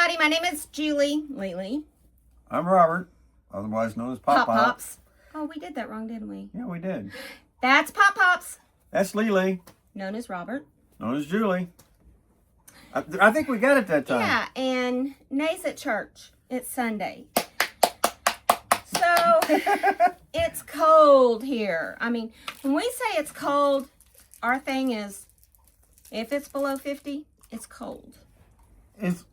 everybody. My name is Julie Lely. I'm Robert, otherwise known as Pop Pops. Oh, we did that wrong, didn't we? Yeah, we did. That's Pop Pops. That's Lely, Known as Robert. known as Julie. I think we got it that time. Yeah, and Nay's at church. It's Sunday. So, it's cold here. I mean, when we say it's cold, our thing is, if it's below 50, it's cold. It's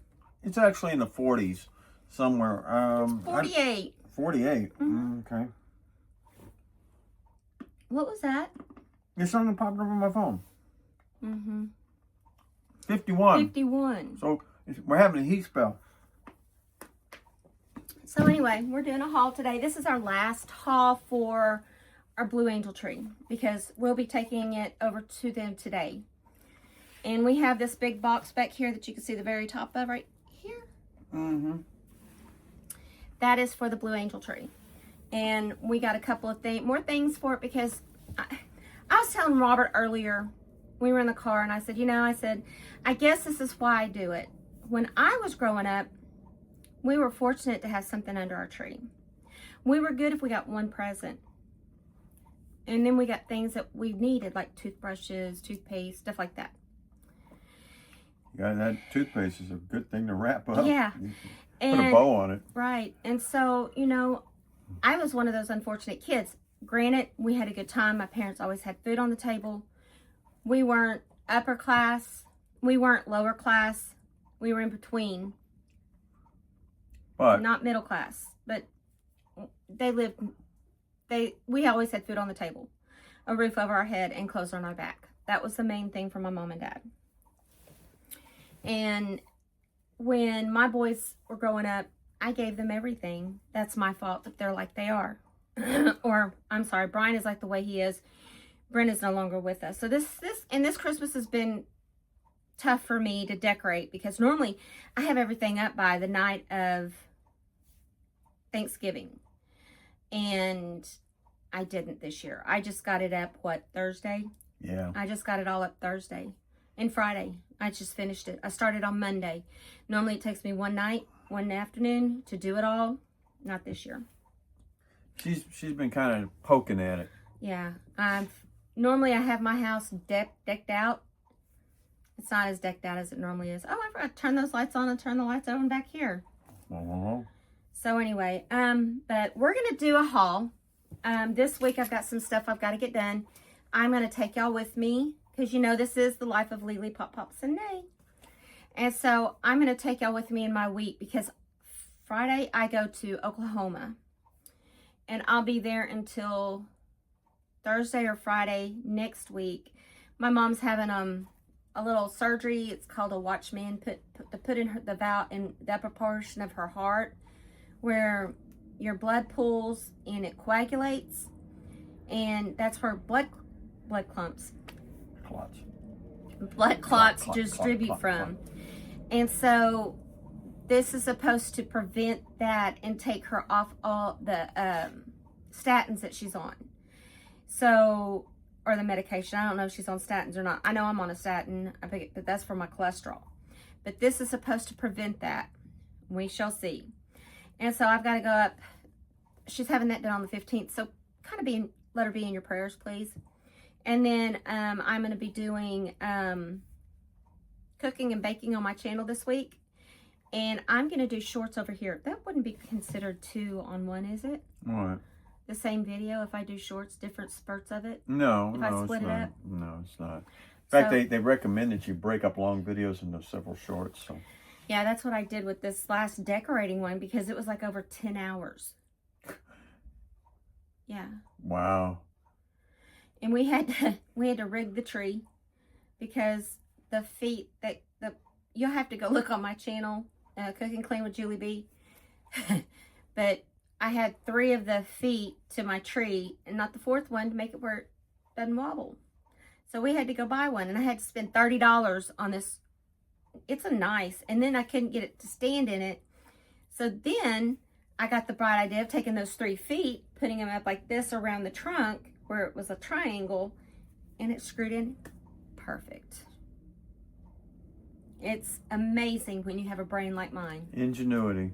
actually in the 40s somewhere. 48. 48. Okay. What was that? There's something popped up on my phone. 51. 51. So we're having a heat spell. So anyway, we're doing a haul today. This is our last haul for our Blue Angel tree because we'll be taking it over to them today. And we have this big box back here that you can see the very top of right here. That is for the Blue Angel tree. And we got a couple of more things for it because I was telling Robert earlier, we were in the car and I said, I guess this is why I do it. When I was growing up, we were fortunate to have something under our tree. We were good if we got one present. And then we got things that we needed, like toothbrushes, toothpaste, stuff like that. Yeah, that toothpaste is a good thing to wrap up. Yeah. Put a bow on it. Right. And so, I was one of those unfortunate kids. Granted, we had a good time. My parents always had food on the table. We weren't upper class. We weren't lower class. We were in between. But Not middle class. But we always had food on the table, a roof over our head, and clothes on our back. That was the main thing for my mom and dad. And when my boys were growing up, I gave them everything. That's my fault that they're like they are. Or, I'm sorry, Brian is like the way he is. Brenda's no longer with us. So this Christmas has been tough for me to decorate because normally I have everything up by the night of Thanksgiving. And I didn't this year. I just got it up, Thursday? yeah. I just got it all up Thursday and Friday. I just finished it. I started on Monday. Normally it takes me one night, one afternoon to do it all. Not this year. She's been kind of poking at it. Yeah. Normally I have my house decked out. It's not as decked out as it normally is. Oh, I forgot to turn those lights on and turn the lights on back here. So anyway, but we're going to do a haul. This week I've got some stuff I've got to get done. I'm going to take y'all with me because this is the life of Lely, Pop Pops, and Nay. And so I'm going to take y'all with me in my week because Friday I go to Oklahoma. And I'll be there until Thursday or Friday next week. My mom's having a little surgery. It's called a Watchman. Put in the valve in the upper portion of her heart, where your blood pools and it coagulates, and that's where blood clots distribute from. And so this is supposed to prevent that and take her off all the statins that she's on. So, or the medication. I don't know if she's on statins or not. I know I'm on a statin, but that's for my cholesterol. But this is supposed to prevent that. We shall see. And so I've got to go up. She's having that done on the 15th. So kind of let her be in your prayers, please. And then I'm going to be doing cooking and baking on my channel this week. And I'm going to do shorts over here. That wouldn't be considered 2 on 1, is it? What? The same video if I do shorts, different spurts of it? No, if no, I split it's it not. up? No, it's not. In fact, they recommend that you break up long videos into several shorts. So. Yeah, that's what I did with this last decorating one because it was like over 10 hours. Yeah. Wow. And we had to rig the tree because the feet you'll have to go look on my channel, Cook and Clean with Julie B. But I had 3 of the feet to my tree and not the 4th one to make it where it doesn't wobble. So we had to go buy one and I had to spend $30 on this. It's a nice, and then I couldn't get it to stand in it. So then I got the bright idea of taking those 3 feet, putting them up like this around the trunk where it was a triangle, and it screwed in perfect. It's amazing when you have a brain like mine. Ingenuity.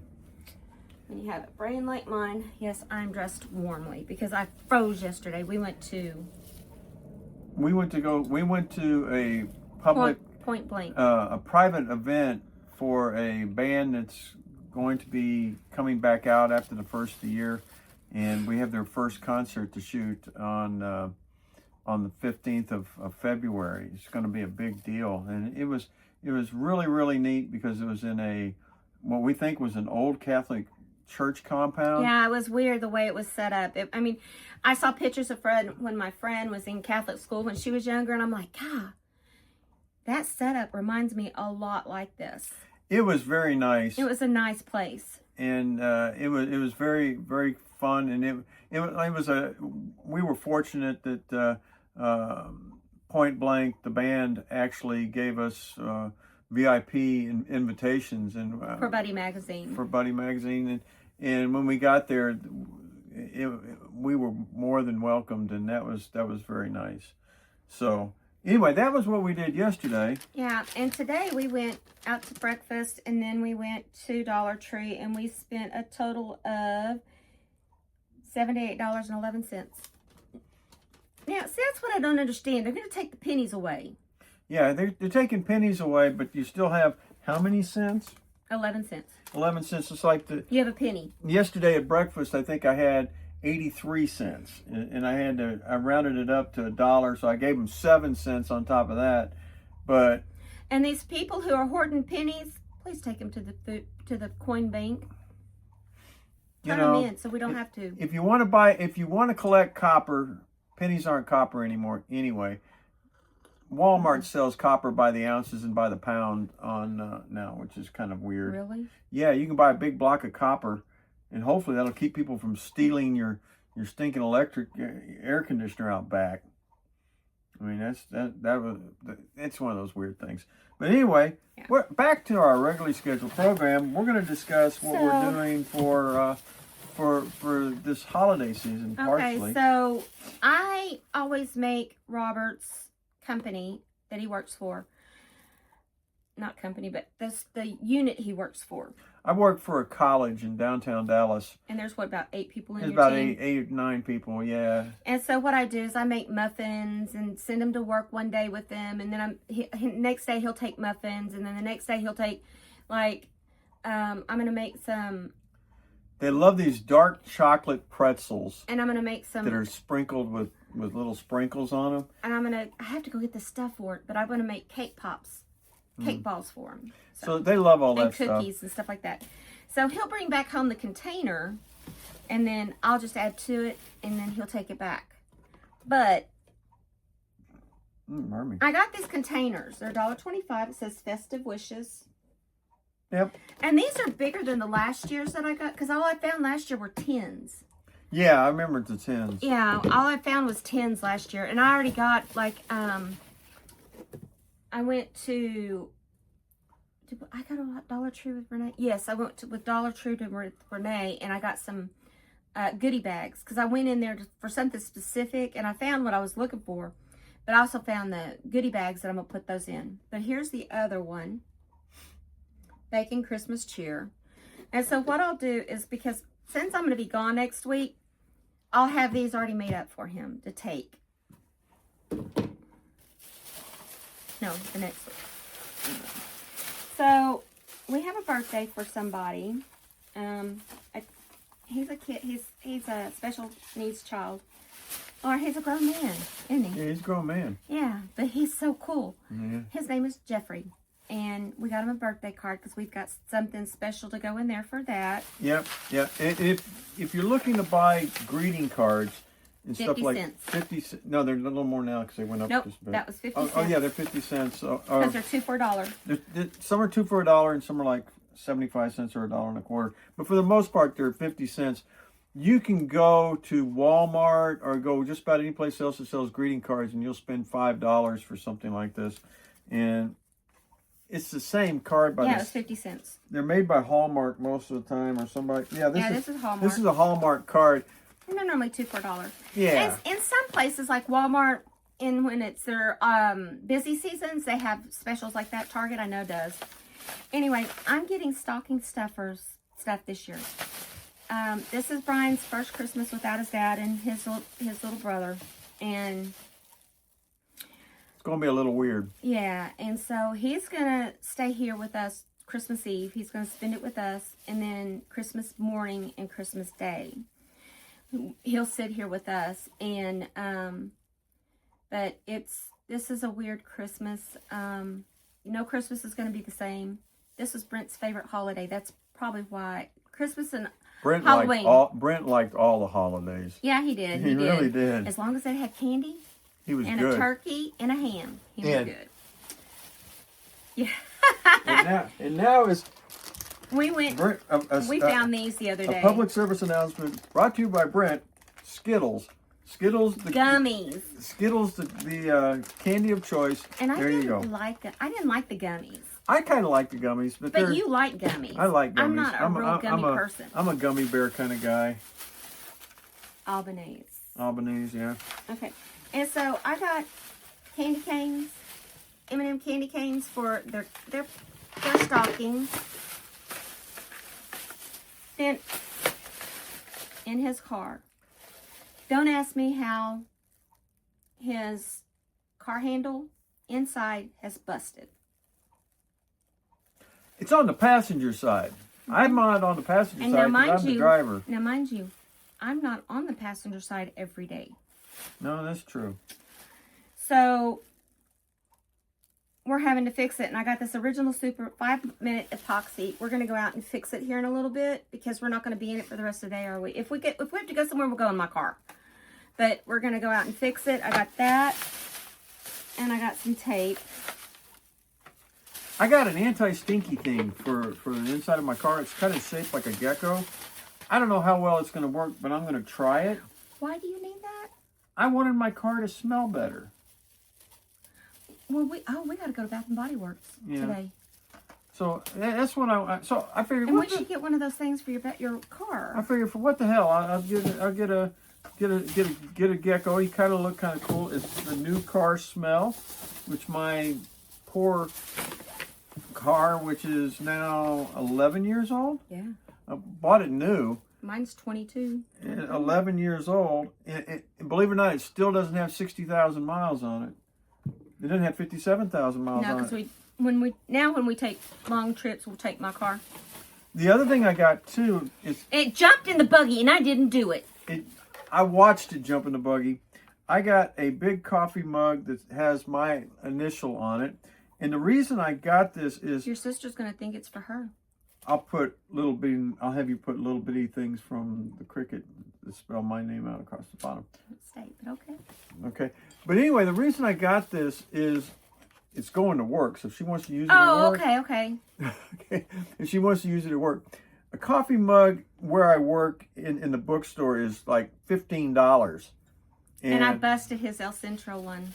When you have a brain like mine, yes, I'm dressed warmly because I froze yesterday. We went to a public Point Blank. a private event for a band that's going to be coming back out after the first of the year, and we have their first concert to shoot on the 15th of February. It's going to be a big deal, and it was really, really neat because it was in what we think was an old Catholic church compound. Yeah, it was weird the way it was set up. I saw pictures of Fred when my friend was in Catholic school when she was younger, and I'm like, God, that setup reminds me a lot like this. It was very nice. It was a nice place, and it was very, very fun, and we were fortunate that Point Blank, the band, actually gave us VIP invitations and for Buddy Magazine. And when we got there, we were more than welcomed, and that was very nice. So anyway, that was what we did yesterday. Yeah, and today we went out to breakfast, and then we went to Dollar Tree, and we spent a total of $78.11. Now, see, that's what I don't understand. They're going to take the pennies away. Yeah, they're taking pennies away, but you still have how many cents? 11 cents. 11 cents. It's like you have a penny. Yesterday at breakfast, I think I had 83 cents, and I rounded it up to $1, so I gave them 7 cents on top of that. And these people who are hoarding pennies, please take them to the coin bank. Turn them in so we don't have to. If you want to collect copper, pennies aren't copper anymore anyway. Walmart sells copper by the ounces and by the pound on now, which is kind of weird. Really? Yeah, you can buy a big block of copper, and hopefully that'll keep people from stealing your stinking electric air conditioner out back. I mean, it's one of those weird things. But anyway, yeah. We're back to our regularly scheduled program. We're going to discuss what we're doing for this holiday season. Partially. Okay, so I always make Robert's company that he works for, not company, but the unit he works for. I work for a college in downtown Dallas. And there's about 8 people in your about team? eight or 9 people, yeah. And so what I do is I make muffins and send them to work one day with them, and then next day he'll take muffins, and then the next day he'll take, I'm going to make some... They love these dark chocolate pretzels. And I'm going to make some... that are sprinkled with little sprinkles on them. And I have to go get the stuff for it, but I'm going to make cake pops, cake balls for them. So they love all that stuff. And cookies and stuff like that. So he'll bring back home the container, and then I'll just add to it, and then he'll take it back. But I got these containers. They're $1.25. It says Festive Wishes. Yep. And these are bigger than the last year's that I got, because all I found last year were tins. Yeah, I remember the tins. Yeah, all I found was tins last year. And I already got, I went to... I got a Dollar Tree with Renee. Yes, I went with Dollar Tree with Renee, and I got some goodie bags because I went in there for something specific, and I found what I was looking for. But I also found the goodie bags that I'm going to put those in. But here's the other one. Bacon Christmas Cheer. And so what I'll do is, because since I'm going to be gone next week, I'll have these already made up for him to take. No, the next week. So, we have a birthday for somebody. He's a kid. He's a special needs child. Or he's a grown man, isn't he? Yeah, he's a grown man. Yeah, but he's so cool. Yeah. His name is Jeffrey. And we got him a birthday card because we've got something special to go in there for that. Yep. If you're looking to buy greeting cards and stuff like 50 cents. No, they're a little more now because they went up nope, just a bit. That was 50 cents. Oh yeah, they're 50 cents. Because they're 2 for $1. Some are 2 for $1 and some are like 75 cents or $1.25. But for the most part, they're 50 cents. You can go to Walmart or go just about any place else that sells greeting cards, and you'll spend $5 for something like this. And it's the same card by it's 50 cents. They're made by Hallmark most of the time, or somebody. Yeah, this is Hallmark. This is a Hallmark card. And they're normally 2 for $1. Yeah. In some places like Walmart and when it's their busy seasons, they have specials like that. Target, I know, does. Anyway, I'm getting stocking stuffers stuff this year. This is Brian's first Christmas without his dad and his little brother, and it's gonna be a little weird. Yeah, and so he's gonna stay here with us Christmas Eve. He's gonna spend it with us, and then Christmas morning and Christmas Day, he'll sit here with us. And but this is a weird Christmas. No Christmas is gonna be the same. This was Brent's favorite holiday. That's probably why Christmas and Halloween. Brent liked all the holidays. Yeah, he did. He really did. As long as it had candy, he was and good. a turkey and a ham, he was good. Yeah. and now is we found these the other day. A public service announcement brought to you by Brent. Skittles, gummies. Skittles, the candy of choice. And there you go. I didn't like the gummies. I kind of like the gummies, but you like gummies. I like gummies. I'm not a real gummy person. I'm a gummy bear kind of guy. Albanese, yeah. Okay, and so I got candy canes, M&M candy canes for their stocking. Then in his car. Don't ask me how his car handle inside has busted. It's on the passenger side. I'm not on the passenger side because I'm the driver. Now, mind you, I'm not on the passenger side every day. No, that's true. So, we're having to fix it. And I got this original super 5-minute epoxy. We're going to go out and fix it here in a little bit because we're not going to be in it for the rest of the day, are we? If we have to go somewhere, we'll go in my car. But we're going to go out and fix it. I got that. And I got some tape. I got an anti-stinky thing for the inside of my car. It's kind of shaped like a gecko. I don't know how well it's going to work, but I'm going to try it. Why do you need that? I wanted my car to smell better. Well, we got to go to Bath and Body Works today. So that's what I figured. And we should get one of those things for your car. I figured, for what the hell? I'll get a gecko. He kind of look kind of cool. It's the new car smell, which my poor car, which is now 11 years old. Yeah. I bought it new. Mine's 22. 11 years old. Believe it or not, it still doesn't have 60,000 miles on it. It doesn't have 57,000 miles on it. No, because when we take long trips, we'll take my car. The other thing I got too is it jumped in the buggy and I didn't do it. I watched it jump in the buggy. I got a big coffee mug that has my initial on it. And the reason I got this is your sister's going to think it's for her. I'll have you put little bitty things from the cricket that spell my name out across the bottom. State, but okay. Okay. But anyway, the reason I got this is it's going to work. So if she wants to use it at work. Oh, okay. Okay. If she wants to use it at work. A coffee mug where I work in the bookstore is like $15. And I busted his El Centro one.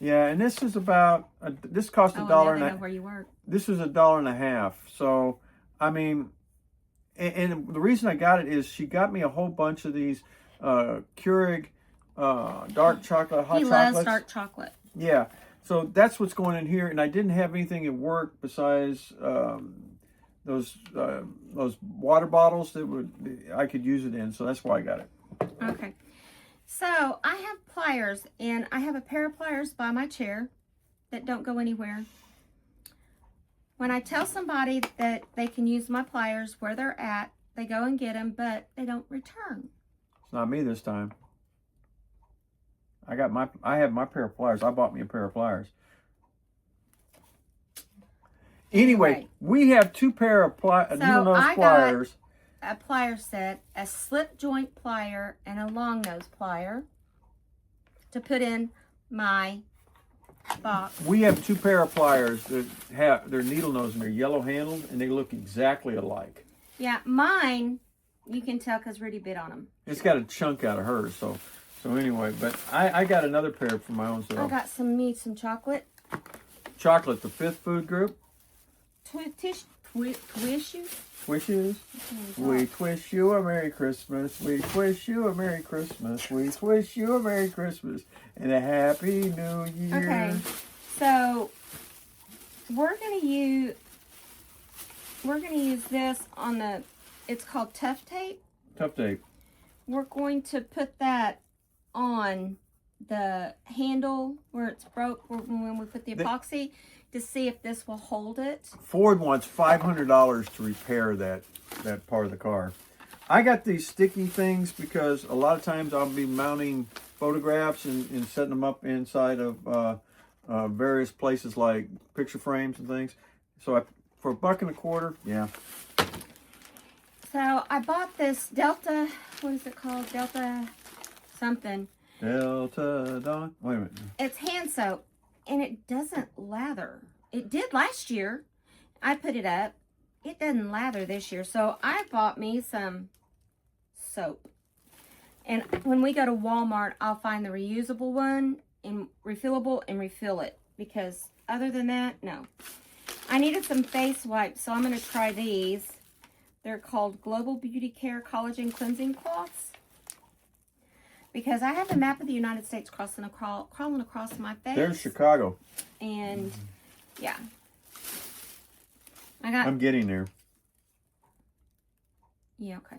Yeah, and this is about this cost $1. Now they know where you work. This was $1.50. So I mean, and the reason I got it is she got me a whole bunch of these Keurig dark chocolate, hot chocolates. He loves dark chocolate. Yeah, so that's what's going in here, and I didn't have anything at work besides those water bottles that I could use it in, so that's why I got it. Okay. So I have pliers, and I have a pair of pliers by my chair that don't go anywhere. When I tell somebody that they can use my pliers where they're at, they go and get them, but they don't return. It's not me this time. I have my pair of pliers. I bought me a pair of pliers. Anyway, we have two pair of pliers. Got a plier set, a slip joint plier, and a long nose plier to put in my box. We have two pair of pliers that have their needle nose and they're yellow handled, and they look exactly alike. Yeah, mine you can tell because Rudy bit on them. It's got a chunk out of hers, so anyway. But I got another pair for my own self. I got some chocolate. Chocolate, the fifth food group. wish you. Wishes. We wish you a Merry Christmas. We wish you a Merry Christmas. We wish you a Merry Christmas and a Happy New Year. Okay, so we're gonna use this on the. It's called Tough Tape. Tough tape. We're going to put that on the handle where it's broke when we put the epoxy to see if this will hold it. Ford wants $500 to repair that part of the car. I got these sticky things because a lot of times I'll be mounting photographs and setting them up inside of various places like picture frames and things. So for $1.25, yeah. So I bought this Delta, what is it called? Delta something. Delta Dawn. Wait a minute. It's hand soap, and it doesn't lather. It did last year. I put it up. It doesn't lather this year. So I bought me some soap. And when we go to Walmart, I'll find the reusable one and refillable and refill it. Because other than that, no. I needed some face wipes, so I'm going to try these. They're called Global Beauty Care Collagen Cleansing Cloths. Because I have a map of the United States crawling across my face. There's Chicago. And, yeah. I'm getting there. Yeah, okay.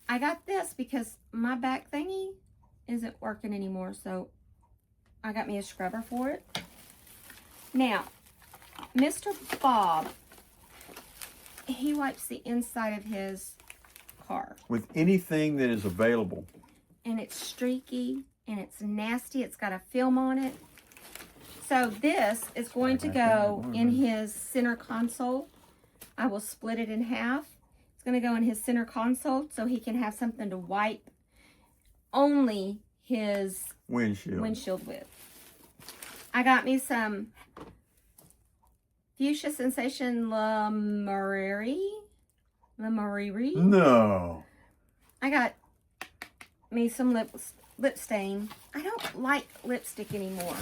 I got this because my back thingy isn't working anymore. So, I got me a scrubber for it. Now, Mr. Bob, he wipes the inside of his car. With anything that is available. And it's streaky and it's nasty. It's got a film on it. So this is going to go in his center console. I will split it in half. It's going to go in his center console so he can have something to wipe only his windshield with. I got me some Fuchsia Sensation La Mariri. No. I got me some lip stain. I don't like lipstick anymore.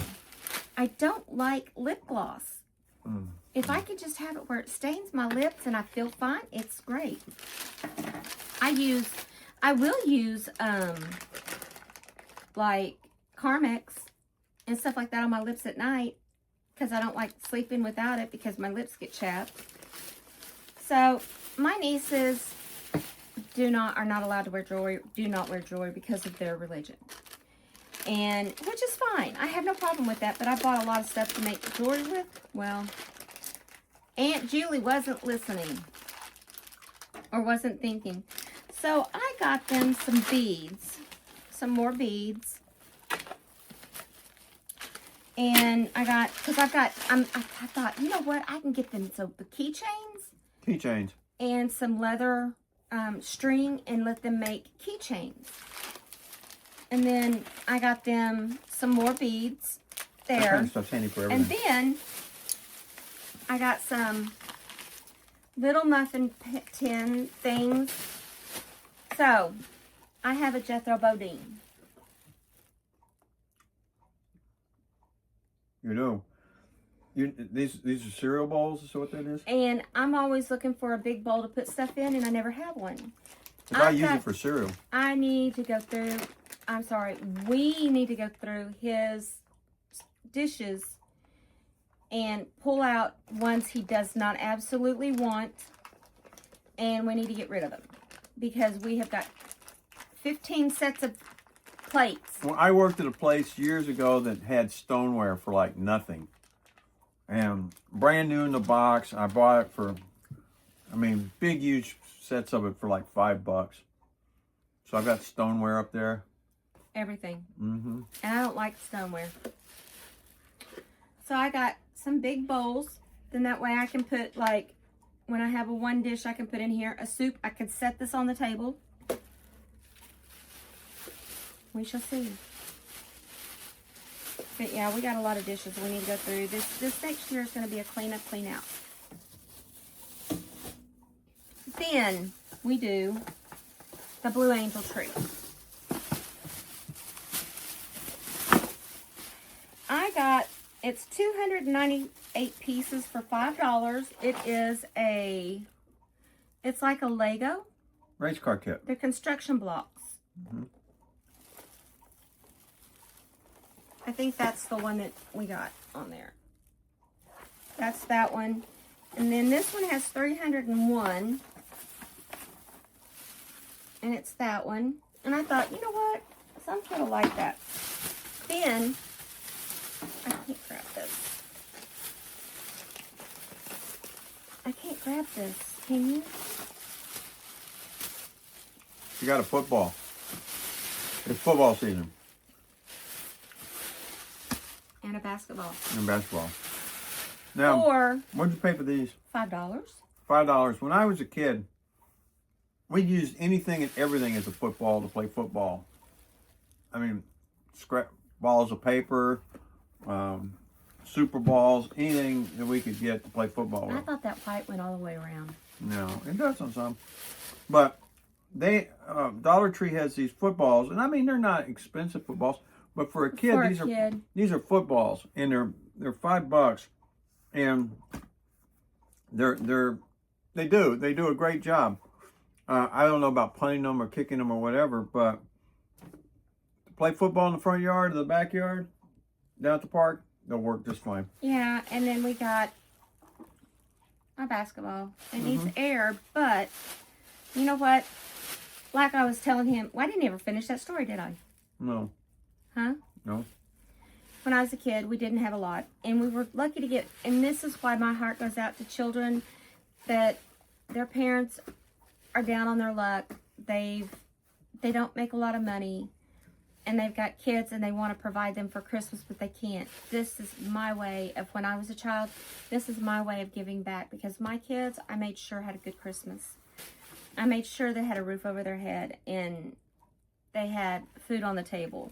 I don't like lip gloss. If I could just have it where it stains my lips and I feel fine, it's great. I will use like Carmex and stuff like that on my lips at night because I don't like sleeping without it because my lips get chapped. So my nieces are not allowed to wear jewelry, do not wear jewelry because of their religion. And, which is fine. I have no problem with that, but I bought a lot of stuff to make jewelry with. Well, Aunt Julie wasn't listening or wasn't thinking. So I got them some beads, some more beads. And I thought, you know what? I can get them the keychains. Keychains. And some leather string and let them make keychains. And then I got them some more beads there. That kind of stuff's handy for everything. And then I got some little muffin tin things. So I have a Jethro Bodine. You know. These are cereal bowls, is that what that is? And I'm always looking for a big bowl to put stuff in, and I never have one. I use it for cereal. I need to go through, we need to go through his dishes and pull out ones he does not absolutely want, and we need to get rid of them because we have got 15 sets of plates. Well, I worked at a place years ago that had stoneware for like nothing. And brand new in the box. I bought it for, big, huge sets of it for like $5. So I've got stoneware up there. Everything. Mm-hmm. And I don't like stoneware. So I got some big bowls. Then that way I can put, like, when I have a one dish I can put in here, a soup. I could set this on the table. We shall see. But yeah, we got a lot of dishes we need to go through. This next year is going to be a clean up, clean out. Then we do the Blue Angel tree. it's $290 8 pieces for $5. It's like a Lego. Race car kit. They're construction blocks. Mm-hmm. I think that's the one that we got on there. That's that one. And then this one has 301. And it's that one. And I thought, you know what? Some kid will like that. Then, I can't grab this. I can't grab this. Can you? You got a football. It's football season. And a basketball. And basketball. Now, what did you pay for these? $5. $5. When I was a kid, we used anything and everything as a football to play football. I mean, scrap balls of paper, super balls, anything that we could get to play football with. I thought that white went all the way around. No, it does on some. But they, Dollar Tree has these footballs, and I mean, they're not expensive footballs, but for a kid, these are footballs, and they're $5, and they do a great job. I don't know about punting them or kicking them or whatever, but to play football in the front yard or the backyard, down at the park, they'll work just fine. Yeah, and then we got a basketball. It needs air, but you know what? Like I was telling him, well, I didn't ever finish that story, did I? No. Huh? No. When I was a kid, we didn't have a lot. And we were lucky to get, and this is why my heart goes out to children that their parents are down on their luck. They don't make a lot of money, and they've got kids and they want to provide them for Christmas, but they can't. This is my way of, when I was a child, this is my way of giving back, because my kids, I made sure had a good Christmas. I made sure they had a roof over their head and they had food on the table.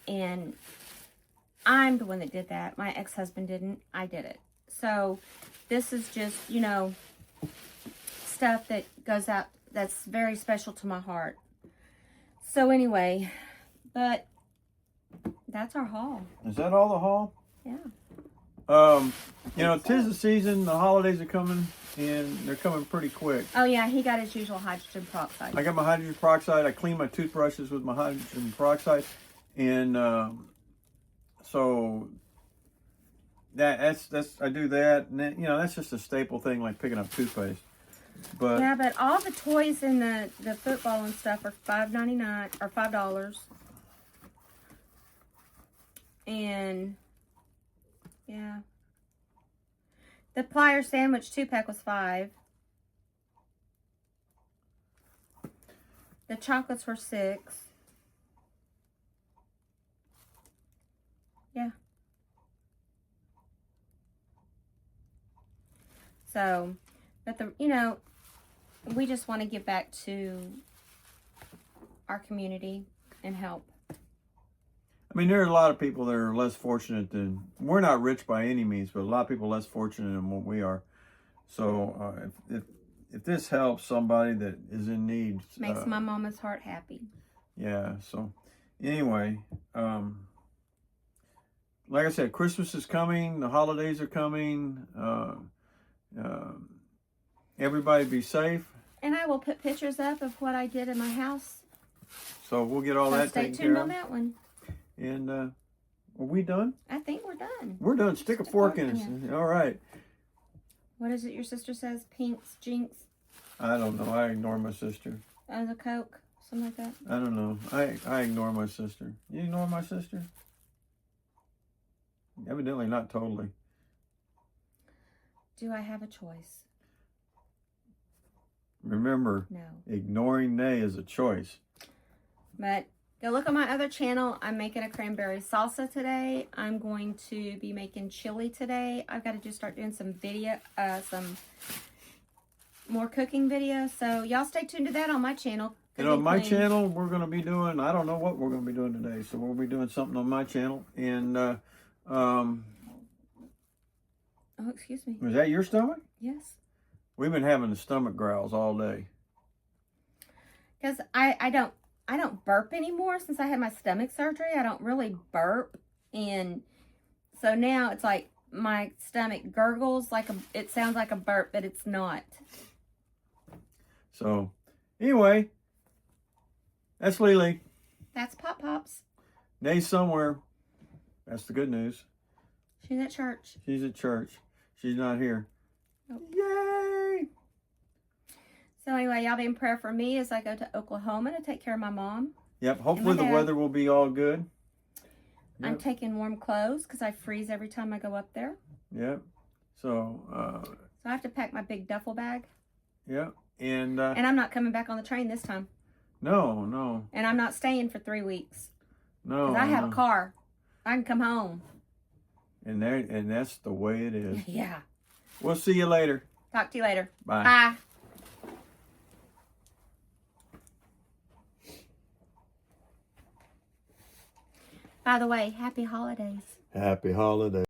And I'm the one that did that. My ex-husband didn't. I did it. So this is just, you know, stuff that goes out that's very special to my heart. So anyway, but that's our haul. Is that all the haul? Yeah. You know, 'tis the season, the holidays are coming, and they're coming pretty quick. Oh yeah, he got his usual hydrogen peroxide. I got my hydrogen peroxide. I clean my toothbrushes with my hydrogen peroxide, and so that's I do that, and then, you know, that's just a staple thing, like picking up toothpaste. But yeah, but all the toys and the football and stuff are $5.99 or $5. And yeah, the plier sandwich 2-pack was $5. The chocolates were $6. Yeah. So, but you know, we just want to give back to our community and help. I mean, there are a lot of people that are less fortunate than, we're not rich by any means, but a lot of people less fortunate than what we are. So if this helps somebody that is in need, makes my mama's heart happy. Yeah. So anyway, like I said, Christmas is coming. The holidays are coming. Everybody be safe. And I will put pictures up of what I did in my house. So we'll get all that taken care of. Stay tuned on that one. And are we done? I think we're done. We're done. Stick a fork in us. All right. What is it your sister says? Pinks, Jinx? I don't know. I ignore my sister. The Coke? Something like that? I don't know. I ignore my sister. You ignore my sister? Evidently not totally. Do I have a choice? Remember, no. Ignoring nay is a choice. But go look on my other channel. I'm making a cranberry salsa today. I'm going to be making chili today. I've got to just start doing some video, some more cooking videos. So y'all stay tuned to that on my channel. And on my channel, we're going to be doing, I don't know what we're going to be doing today. So we'll be doing something on my channel. And, oh, excuse me. Was that your stomach? Yes. We've been having the stomach growls all day. Because I don't burp anymore since I had my stomach surgery. I don't really burp. And so now it's like my stomach gurgles like it sounds like a burp, but it's not. So, anyway, that's Lily. That's Pop Pops. Nay's somewhere. That's the good news. She's at church. She's at church. She's not here. Nope. Yay! So anyway, y'all be in prayer for me as I go to Oklahoma to take care of my mom. Yep. Hopefully the dad. weather will be all good. I'm Yep. taking warm clothes because I freeze every time I go up there. Yep. So, So I have to pack my big duffel bag. yep. And And I'm not coming back on the train this time. no. And I'm not staying for 3 weeks. No. Because I have no. a car. I can come home. And that's the way it is. Yeah. We'll see you later. Talk to you later. Bye. Bye. By the way, happy holidays. Happy holidays.